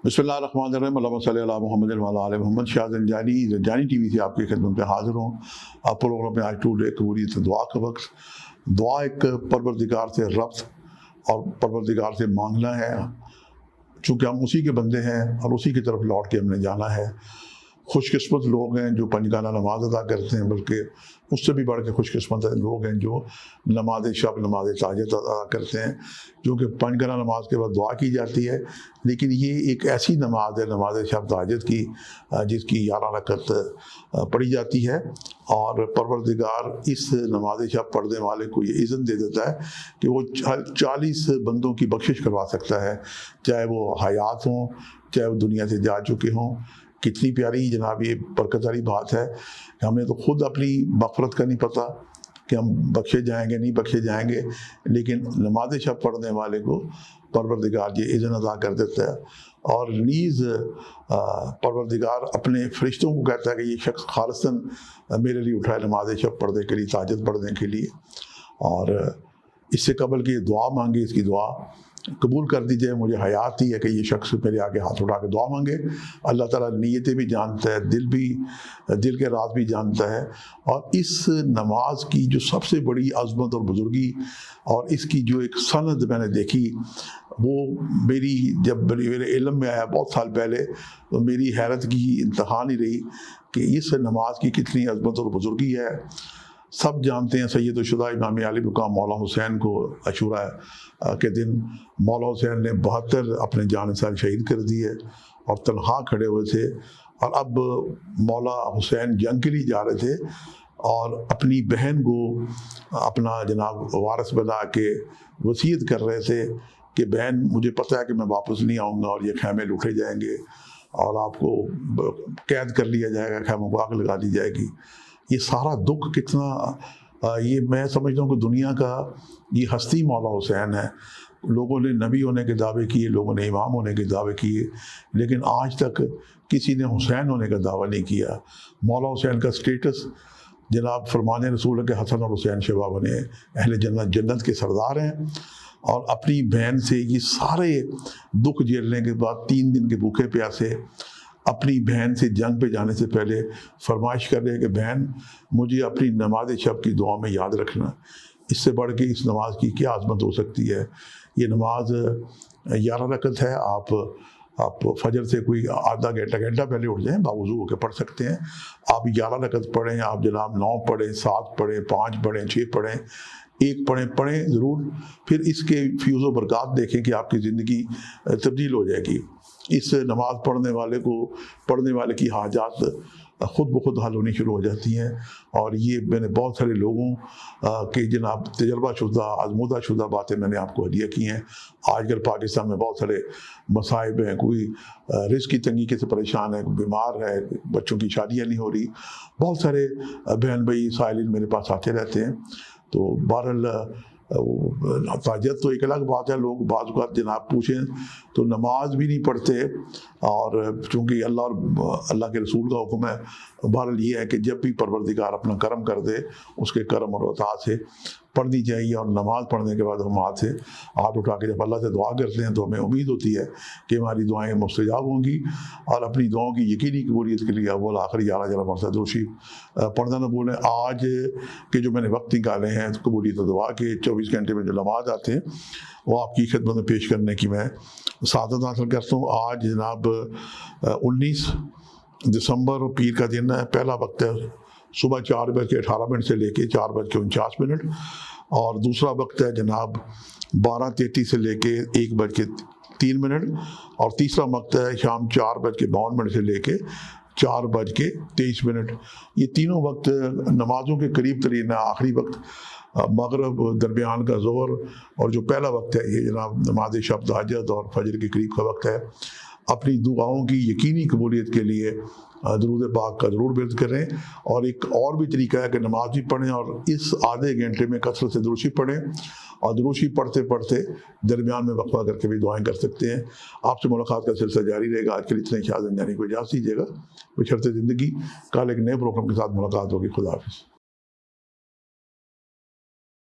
بسم اللہ الرحمن الرحیم، اللہم صلی علی محمد و علی آل محمد۔ شاہ زنجانی ٹی وی سے آپ کی خدمت میں حاضر ہوں۔ آپ پروگرام میں آج ٹوڈے قبولیت دعا کا وقت۔ دعا ایک پروردگار سے ربط اور پروردگار سے مانگنا ہے، چونکہ ہم اسی کے بندے ہیں اور اسی کی طرف لوٹ کے ہم نے جانا ہے۔ خوش قسمت لوگ ہیں جو پنجگانہ نماز ادا کرتے ہیں، بلکہ اس سے بھی بڑھ کے خوش قسمت لوگ ہیں جو نماز شب، نماز تہجد ادا کرتے ہیں، کیونکہ پنجگانہ نماز کے بعد دعا کی جاتی ہے۔ لیکن یہ ایک ایسی نماز ہے، نماز شب تہجد کی، جس کی 11 رکعت پڑھی جاتی ہے، اور پروردگار اس نماز شب پڑھنے والے کو یہ اذن دے دیتا ہے کہ وہ 40 بندوں کی بخشش کروا سکتا ہے، چاہے وہ حیات ہوں، چاہے وہ دنیا سے جا چکے ہوں۔ کتنی پیاری جناب یہ برکت والی بات ہے کہ ہمیں تو خود اپنی مغفرت کا نہیں پتہ کہ ہم بخشے جائیں گے نہیں بخشے جائیں گے، لیکن نماز شب پڑھنے والے کو پروردگار یہ اذن عطا کر دیتا ہے، اور نیز پروردگار اپنے فرشتوں کو کہتا ہے کہ یہ شخص خالصاً میرے لیے اٹھائے نماز شب پڑھنے کے لیے، تہجد پڑھنے کے لیے، اور اس سے قبل کہ دعا مانگے، اس کی دعا قبول کر دی جائے۔ مجھے حیات ہی ہے کہ یہ شخص میرے آگے ہاتھ اٹھا کے دعا مانگے۔ اللہ تعالیٰ نیتیں بھی جانتا ہے، دل کے راز بھی جانتا ہے، اور اس نماز کی جو سب سے بڑی عظمت اور بزرگی اور اس کی جو ایک سند میں نے دیکھی، وہ جب میرے علم میں آیا بہت سال پہلے، تو میری حیرت کی انتہا نہیں رہی کہ اس نماز کی کتنی عظمت اور بزرگی ہے۔ سب جانتے ہیں سید الشہداء امام علی مقام مولا حسین کو عاشوراء کے دن مولا حسین نے 72 اپنے جان سال شہید کر دیے اور تنہا کھڑے ہوئے تھے، اور اب مولا حسین جنگ کے لیے جا رہے تھے، اور اپنی بہن کو اپنا جناب وارث بنا کے وصیت کر رہے تھے کہ بہن مجھے پتہ ہے کہ میں واپس نہیں آؤں گا، اور یہ خیمے لوٹے جائیں گے اور آپ کو قید کر لیا جائے گا، خیموں کو آگ لگا دی جائے گی۔ یہ سارا دکھ کتنا، یہ میں سمجھتا ہوں کہ دنیا کا یہ ہستی مولا حسین ہے۔ لوگوں نے نبی ہونے کے دعوے کیے، لوگوں نے امام ہونے کے دعوے کیے، لیکن آج تک کسی نے حسین ہونے کا دعویٰ نہیں کیا۔ مولا حسین کا سٹیٹس جناب فرمان رسول ہے کہ حسن اور حسین شبہ بنے، اہل جنت کے سردار ہیں، اور اپنی بہن سے یہ سارے دکھ جھیلنے کے بعد 3 دن کے بھوکے پیاسے اپنی بہن سے جنگ پہ جانے سے پہلے فرمائش کر رہے ہیں کہ بہن مجھے اپنی نماز شب کی دعا میں یاد رکھنا۔ اس سے بڑھ کے اس نماز کی کیا عظمت ہو سکتی ہے؟ یہ نماز 11 رکعت ہے۔ آپ فجر سے کوئی آدھا گھنٹہ پہلے اٹھ جائیں، باوضو ہو کے پڑھ سکتے ہیں۔ آپ 11 رکعت پڑھیں، آپ جناب 9 پڑھیں، 7 پڑھیں، 5 پڑھیں، 6 پڑھیں، 1 پڑھیں ضرور۔ پھر اس کے فیوز و برکات دیکھیں کہ آپ کی زندگی تبدیل ہو جائے گی۔ اس نماز پڑھنے والے کی حاجات خود بخود حل ہونی شروع ہو جاتی ہیں، اور یہ میں نے بہت سارے لوگوں کے جناب تجربہ شدہ، آزمودہ شدہ باتیں میں نے آپ کو ہدیہ کی ہیں۔ آج کل پاکستان میں بہت سارے مصائب ہیں، کوئی رزق کی تنگی سے پریشان ہے، کوئی بیمار ہے، بچوں کی شادیاں نہیں ہو رہی، بہت سارے بہن بھائی سائلین میرے پاس آتے رہتے ہیں۔ تو بہرحال تہجد تو ایک الگ بات ہے، لوگ بعض اوقات جناب پوچھیں تو نماز بھی نہیں پڑھتے، اور چونکہ اللہ کے رسول کا حکم ہے۔ بہرحال یہ ہے کہ جب بھی پروردگار اپنا کرم کر دے، اس کے کرم اور عطا سے پڑھنی چاہیے، اور نماز پڑھنے کے بعد ہم ہاتھ اٹھا کے جب اللہ سے دعا کرتے ہیں تو ہمیں امید ہوتی ہے کہ ہماری دعائیں مستجاب ہوں گی، اور اپنی دعاؤں کی یقینی قبولیت کے لیے اول آخری 11 مرتبہ درود شریف پڑھنا نہ بھولیں۔ آج کے جو میں نے وقت نکالے ہیں قبولیت دعا کے 24 گھنٹے میں جو نماز آتے ہیں، وہ آپ کی خدمت میں پیش کرنے کی میں سعادت حاصل کرتا ہوں۔ آج جناب 19 دسمبر پیر کا دن ہے۔ پہلا وقت ہے صبح 4:18 سے لے کے 4:49، اور دوسرا وقت ہے جناب 12:33 سے لے کے 1:03، اور تیسرا وقت ہے شام 4:52 سے لے کے 4:23۔ یہ تینوں وقت نمازوں کے قریب ترین ہے۔ آخری وقت مغرب، درمیان کا ظہر، اور جو پہلا وقت ہے یہ جناب نماز شب تہجد اور فجر کے قریب کا وقت ہے۔ اپنی دعاؤں کی یقینی قبولیت کے لیے درود پاک کا ضرور ورد کریں، اور ایک اور بھی طریقہ ہے کہ نماز بھی پڑھیں اور اس آدھے گھنٹے میں کثرت سے درود شریف پڑھیں، اور درود شریف پڑھتے پڑھتے درمیان میں وقفہ کر کے بھی دعائیں کر سکتے ہیں۔ آپ سے ملاقات کا سلسلہ جاری رہے گا۔ آج کے لیے اتنے، شاہ زنجانی کو اجازت دیجیے گا، بشرط زندگی۔ کل ایک نئے پروگرام کے ساتھ ملاقات ہوگی۔ خدا حافظ۔